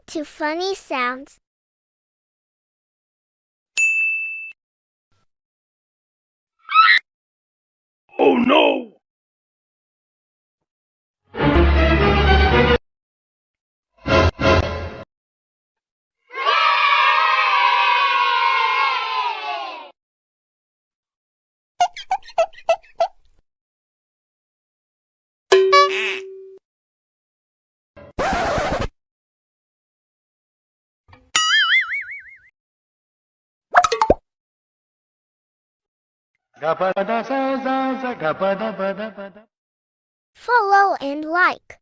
to funny sounds. Oh no! Follow and like.